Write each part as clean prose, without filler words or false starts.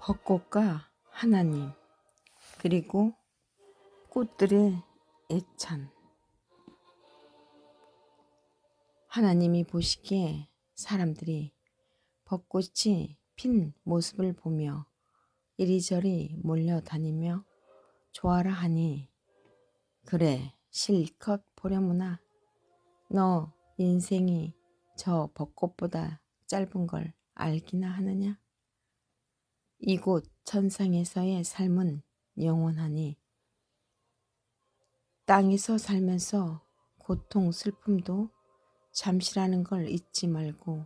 벚꽃과 하나님, 그리고 꽃들의 애찬. 하나님이 보시기에 사람들이 벚꽃이 핀 모습을 보며 이리저리 몰려다니며 좋아라 하니, 그래 실컷 보려무나. 너 인생이 저 벚꽃보다 짧은 걸 알기나 하느냐? 이곳 천상에서의 삶은 영원하니 땅에서 살면서 고통 슬픔도 잠시라는 걸 잊지 말고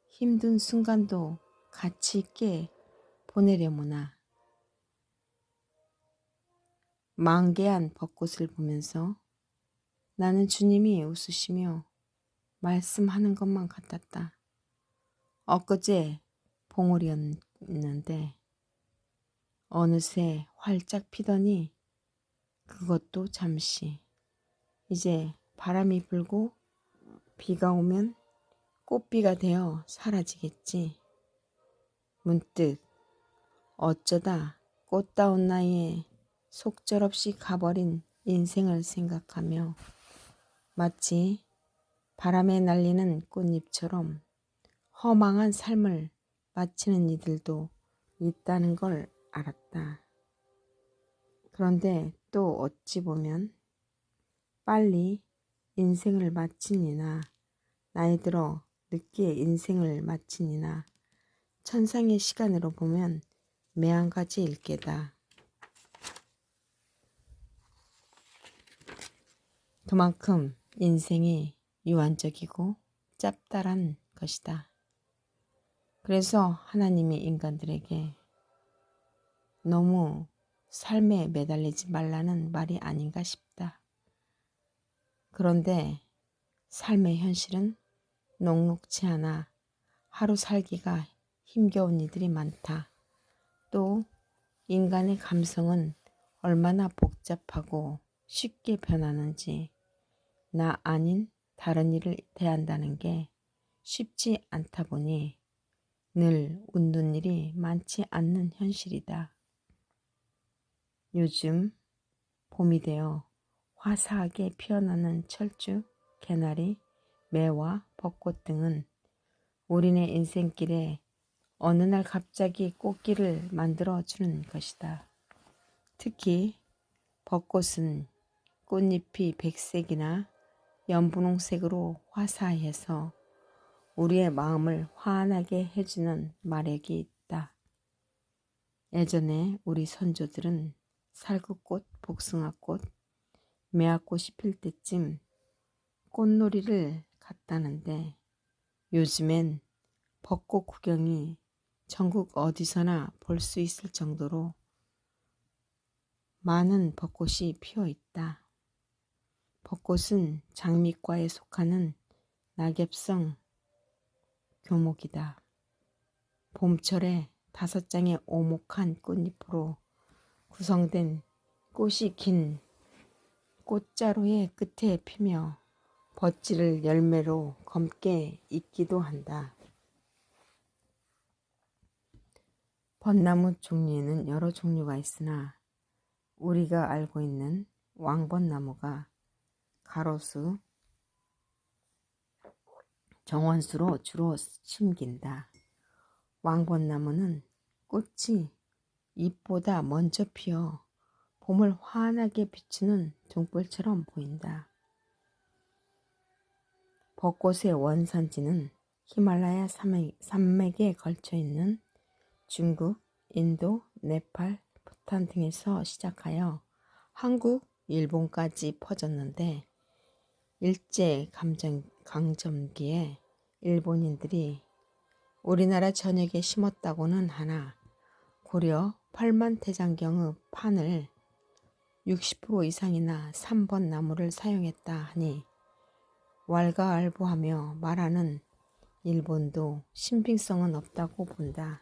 힘든 순간도 가치 있게 보내려무나. 만개한 벚꽃을 보면서 나는 주님이 웃으시며 말씀하는 것만 같았다. 엊그제 봉오리였는데 어느새 활짝 피더니 그것도 잠시. 이제 바람이 불고 비가 오면 꽃비가 되어 사라지겠지. 문득 어쩌다 꽃다운 나이에 속절없이 가버린 인생을 생각하며 마치 바람에 날리는 꽃잎처럼 허망한 삶을 마치는 이들도 있다는 걸 알았다. 그런데 또 어찌 보면 빨리 인생을 마친 이나 나이 들어 늦게 인생을 마친 이나 천상의 시간으로 보면 매한가지일 게다. 그만큼 인생이 유한적이고 짭짤한 것이다. 그래서 하나님이 인간들에게 너무 삶에 매달리지 말라는 말이 아닌가 싶다. 그런데 삶의 현실은 녹록지 않아 하루 살기가 힘겨운 이들이 많다. 또 인간의 감성은 얼마나 복잡하고 쉽게 변하는지 나 아닌 다른 일을 대한다는 게 쉽지 않다 보니 늘 웃는 일이 많지 않는 현실이다. 요즘 봄이 되어 화사하게 피어나는 철쭉, 개나리, 매와 벚꽃 등은 우리네 인생길에 어느 날 갑자기 꽃길을 만들어주는 것이다. 특히 벚꽃은 꽃잎이 백색이나 연분홍색으로 화사해서 우리의 마음을 환하게 해주는 마력이 있다. 예전에 우리 선조들은 살구꽃, 복숭아꽃, 매화꽃이 필 때쯤 꽃놀이를 갔다는데 요즘엔 벚꽃 구경이 전국 어디서나 볼 수 있을 정도로 많은 벚꽃이 피어 있다. 벚꽃은 장미과에 속하는 낙엽성 교목이다. 봄철에 5장의 오목한 꽃잎으로 구성된 꽃이 긴 꽃자루의 끝에 피며 벚지를 열매로 검게 익기도 한다. 벚나무 종류에는 여러 종류가 있으나 우리가 알고 있는 왕벚나무가 가로수, 정원수로 주로 심긴다. 왕벚나무는 꽃이 잎보다 먼저 피어 봄을 환하게 비추는 등불처럼 보인다. 벚꽃의 원산지는 히말라야 산맥에 걸쳐 있는 중국, 인도, 네팔, 부탄 등에서 시작하여 한국, 일본까지 퍼졌는데 일제강점기에 일본인들이 우리나라 전역에 심었다고는 하나 고려 8만 태장경의 판을 60% 이상이나 3번 나무를 사용했다 하니 왈가왈부하며 말하는 일본도 신빙성은 없다고 본다.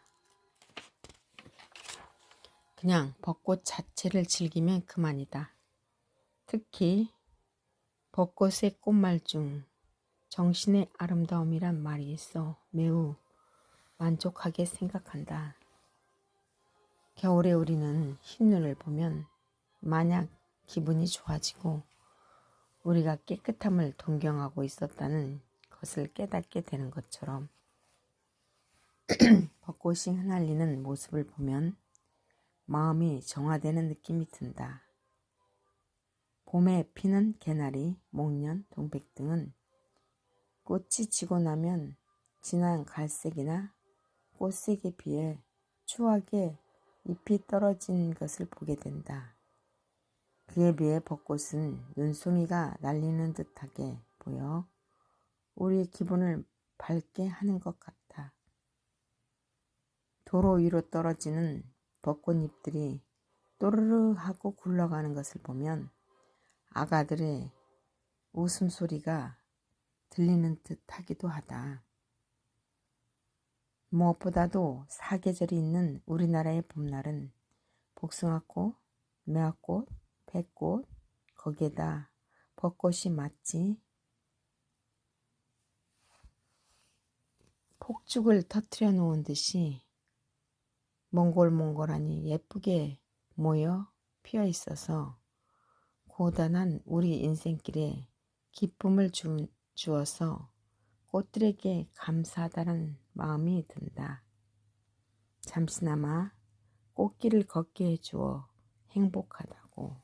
그냥 벚꽃 자체를 즐기면 그만이다. 특히 벚꽃의 꽃말 중 정신의 아름다움이란 말이 있어 매우 만족하게 생각한다. 겨울에 우리는 흰눈을 보면 만약 기분이 좋아지고 우리가 깨끗함을 동경하고 있었다는 것을 깨닫게 되는 것처럼 벚꽃이 흩날리는 모습을 보면 마음이 정화되는 느낌이 든다. 봄에 피는 개나리, 목련, 동백 등은 꽃이 지고 나면 진한 갈색이나 꽃색에 비해 추하게 잎이 떨어진 것을 보게 된다. 그에 비해 벚꽃은 눈송이가 날리는 듯하게 보여 우리의 기분을 밝게 하는 것 같아. 도로 위로 떨어지는 벚꽃잎들이 또르르 하고 굴러가는 것을 보면 아가들의 웃음소리가 들리는 듯 하기도 하다. 무엇보다도 사계절이 있는 우리나라의 봄날은 복숭아꽃, 매화꽃, 백꽃, 거기에다 벚꽃이 마치 폭죽을 터뜨려 놓은 듯이 몽골몽골하니 예쁘게 모여 피어 있어서 고단한 우리 인생길에 기쁨을 주어서 꽃들에게 감사하다는 마음이 든다. 잠시나마 꽃길을 걷게 해주어 행복하다고.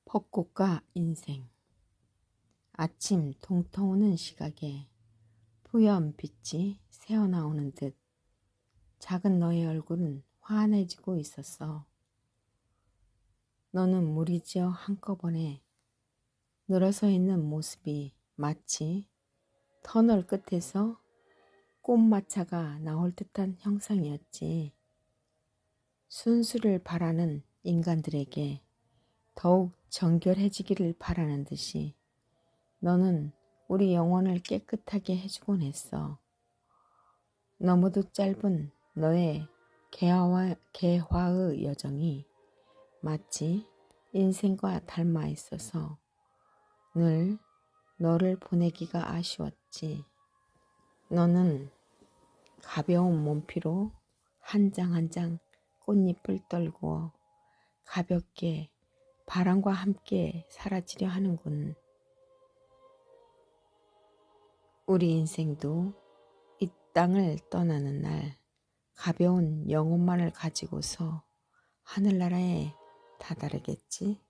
벚꽃과 인생. 아침 동터 오는 시각에 뿌연 빛이 새어나오는 듯 작은 너의 얼굴은 환해지고 있었어. 너는 무리지어 한꺼번에 늘어서 있는 모습이 마치 터널 끝에서 꽃마차가 나올 듯한 형상이었지. 순수를 바라는 인간들에게 더욱 정결해지기를 바라는 듯이 너는 우리 영혼을 깨끗하게 해주곤 했어. 너무도 짧은 너의 개화의 여정이 마치 인생과 닮아 있어서 늘 너를 보내기가 아쉬웠지. 너는 가벼운 몸피로 한 장 한 장 꽃잎을 떨구어 가볍게 바람과 함께 사라지려 하는군. 우리 인생도 이 땅을 떠나는 날 가벼운 영혼만을 가지고서 하늘나라에 다다르겠지.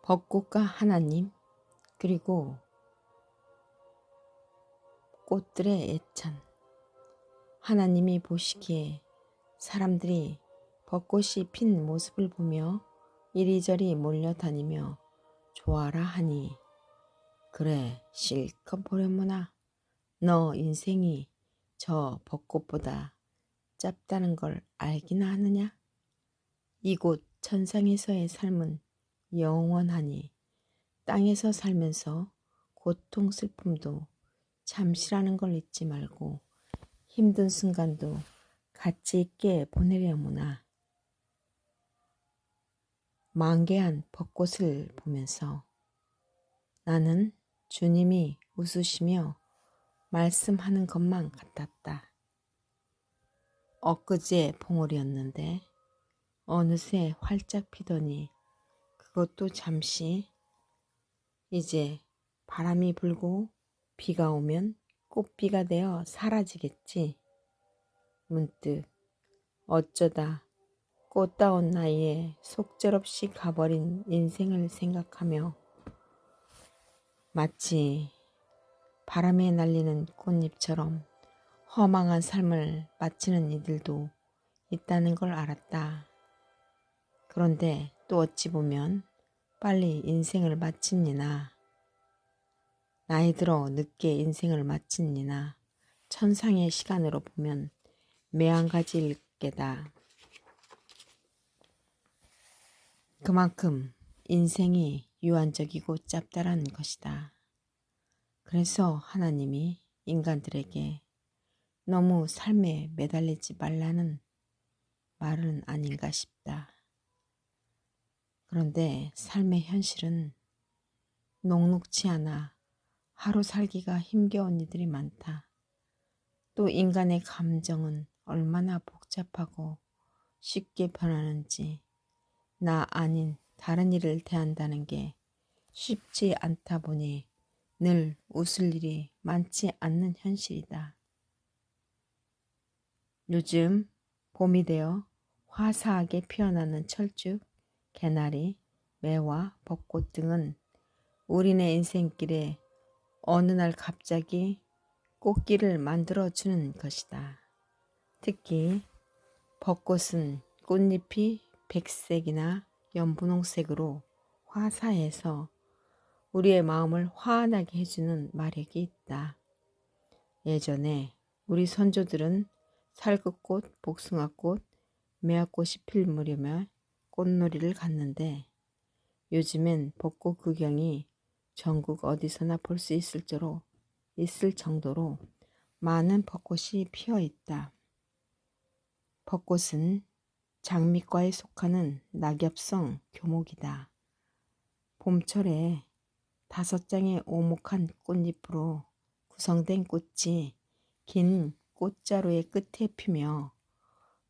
벚꽃과 하나님, 그리고 꽃들의 애찬. 하나님이 보시기에 사람들이 벚꽃이 핀 모습을 보며 이리저리 몰려다니며 좋아라 하니, 그래 실컷 보려무나. 너 인생이 저 벚꽃보다 짧다는 걸 알기나 하느냐? 이곳 천상에서의 삶은 영원하니 땅에서 살면서 고통 슬픔도 잠시라는 걸 잊지 말고 힘든 순간도 가치 있게 보내려무나. 만개한 벚꽃을 보면서 나는 주님이 웃으시며 말씀하는 것만 같았다. 엊그제 봉오리였는데 어느새 활짝 피더니 그것도 잠시, 이제 바람이 불고 비가 오면 꽃비가 되어 사라지겠지. 문득 어쩌다 꽃다운 나이에 속절없이 가버린 인생을 생각하며 마치 바람에 날리는 꽃잎처럼 허망한 삶을 마치는 이들도 있다는 걸 알았다. 그런데 또 어찌 보면 빨리 인생을 마친 이나 나이 들어 늦게 인생을 마친 이나 천상의 시간으로 보면 매한가지일 게다. 그만큼 인생이 유한적이고 짭짤한 것이다. 그래서 하나님이 인간들에게 너무 삶에 매달리지 말라는 말은 아닌가 싶다. 그런데 삶의 현실은 녹록치 않아 하루 살기가 힘겨운 이들이 많다. 또 인간의 감정은 얼마나 복잡하고 쉽게 변하는지 나 아닌 다른 이를 대한다는 게 쉽지 않다 보니 늘 웃을 일이 많지 않는 현실이다. 요즘 봄이 되어 화사하게 피어나는 철쭉, 개나리, 매화, 벚꽃 등은 우리네 인생길에 어느 날 갑자기 꽃길을 만들어주는 것이다. 특히 벚꽃은 꽃잎이 백색이나 연분홍색으로 화사해서 우리의 마음을 환하게 해주는 마력이 있다. 예전에 우리 선조들은 살구꽃, 복숭아꽃, 매화꽃이 필 무렵에 꽃놀이를 갔는데 요즘엔 벚꽃 구경이 전국 어디서나 볼 수 있을 정도로 많은 벚꽃이 피어 있다. 벚꽃은 장미과에 속하는 낙엽성 교목이다. 봄철에 5장의 오목한 꽃잎으로 구성된 꽃이 긴 꽃자루의 끝에 피며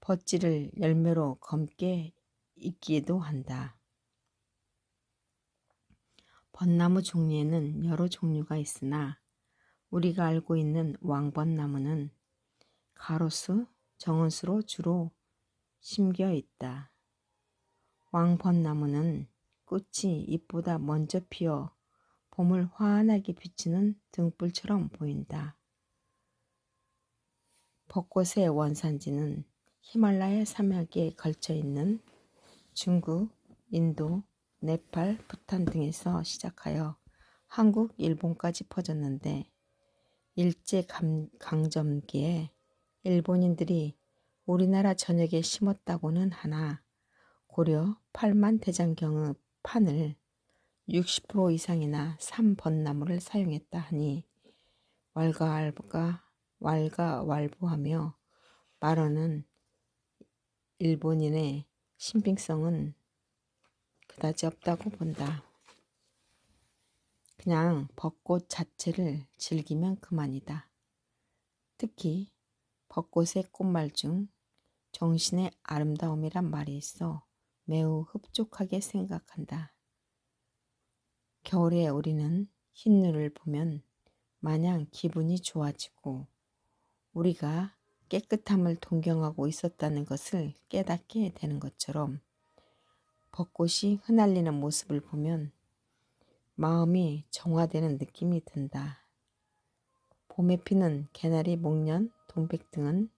벗지를 열매로 검게 익기도 한다. 벚나무 종류에는 여러 종류가 있으나 우리가 알고 있는 왕벚나무는 가로수, 정원수로 주로 심겨 있다. 왕벚나무는 꽃이 잎보다 먼저 피어 봄을 환하게 비추는 등불처럼 보인다. 벚꽃의 원산지는 히말라야山脈에 걸쳐 있는 중국, 인도, 네팔, 부탄 등에서 시작하여 한국, 일본까지 퍼졌는데 일제강점기에 일본인들이 우리나라 전역에 심었다고는 하나 고려 8만 대장경의 판을 60% 이상이나 삼벚나무를 사용했다 하니 왈가왈부하며 말하는 일본인의 신빙성은 그다지 없다고 본다. 그냥 벚꽃 자체를 즐기면 그만이다. 특히 벚꽃의 꽃말 중 정신의 아름다움이란 말이 있어 매우 흡족하게 생각한다. 겨울에 우리는 흰눈을 보면 마냥 기분이 좋아지고 우리가 깨끗함을 동경하고 있었다는 것을 깨닫게 되는 것처럼 벚꽃이 흩날리는 모습을 보면 마음이 정화되는 느낌이 든다. 봄에 피는 개나리, 목련, 동백 등은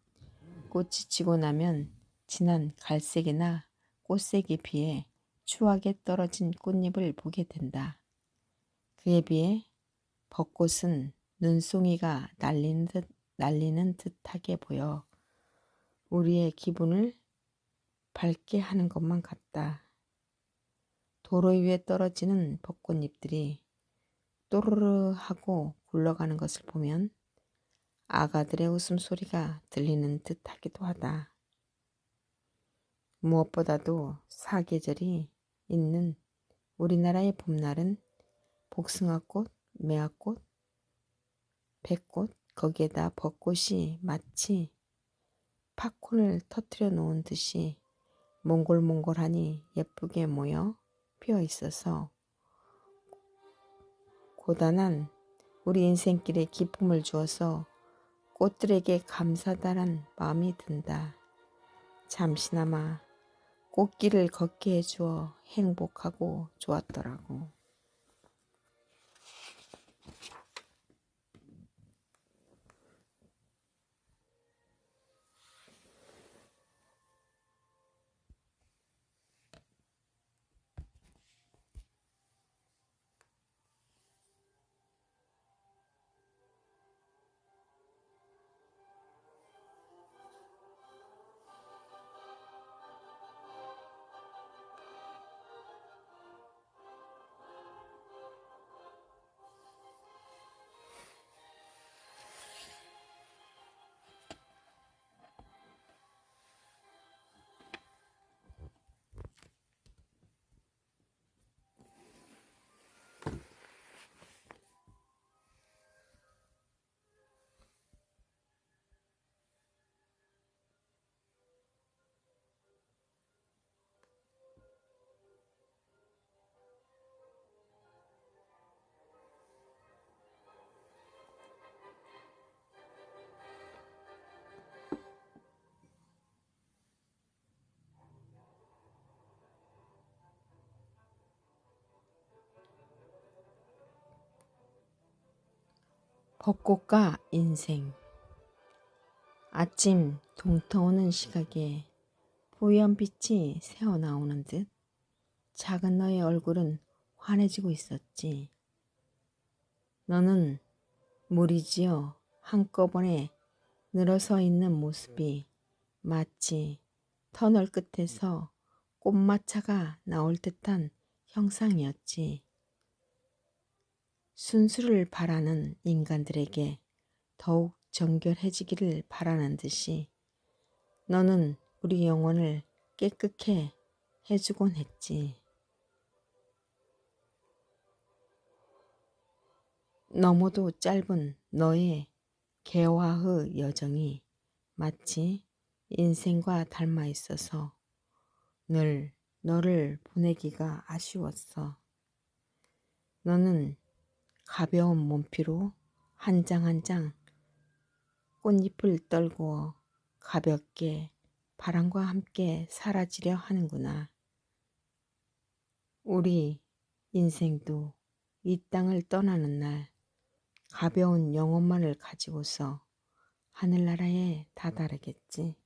꽃이 지고 나면 진한 갈색이나 꽃색에 비해 추하게 떨어진 꽃잎을 보게 된다. 그에 비해 벚꽃은 눈송이가 날리는 듯하게 보여 우리의 기분을 밝게 하는 것만 같다. 도로 위에 떨어지는 벚꽃잎들이 또르르 하고 굴러가는 것을 보면 아가들의 웃음소리가 들리는 듯하기도 하다. 무엇보다도 사계절이 있는 우리나라의 봄날은 복숭아꽃, 매화꽃, 백꽃, 거기에다 벚꽃이 마치 팝콘을 터뜨려 놓은 듯이 몽골몽골하니 예쁘게 모여 피어 있어서 고단한 우리 인생길에 기쁨을 주어서 꽃들에게 감사다란 마음이 든다. 잠시나마 꽃길을 걷게 해주어 행복하고 좋았더라고. 벚꽃과 인생. 아침 동터오는 시각에 뿌연 빛이 새어나오는 듯 작은 너의 얼굴은 환해지고 있었지. 너는 무리지어 한꺼번에 늘어서 있는 모습이 마치 터널 끝에서 꽃마차가 나올 듯한 형상이었지. 순수를 바라는 인간들에게 더욱 정결해지기를 바라는 듯이 너는 우리 영혼을 깨끗해 해주곤 했지. 너무도 짧은 너의 개화의 여정이 마치 인생과 닮아 있어서 늘 너를 보내기가 아쉬웠어. 너는 가벼운 몸피로 한 장 한 장 꽃잎을 떨구어 가볍게 바람과 함께 사라지려 하는구나. 우리 인생도 이 땅을 떠나는 날 가벼운 영혼만을 가지고서 하늘나라에 다다르겠지.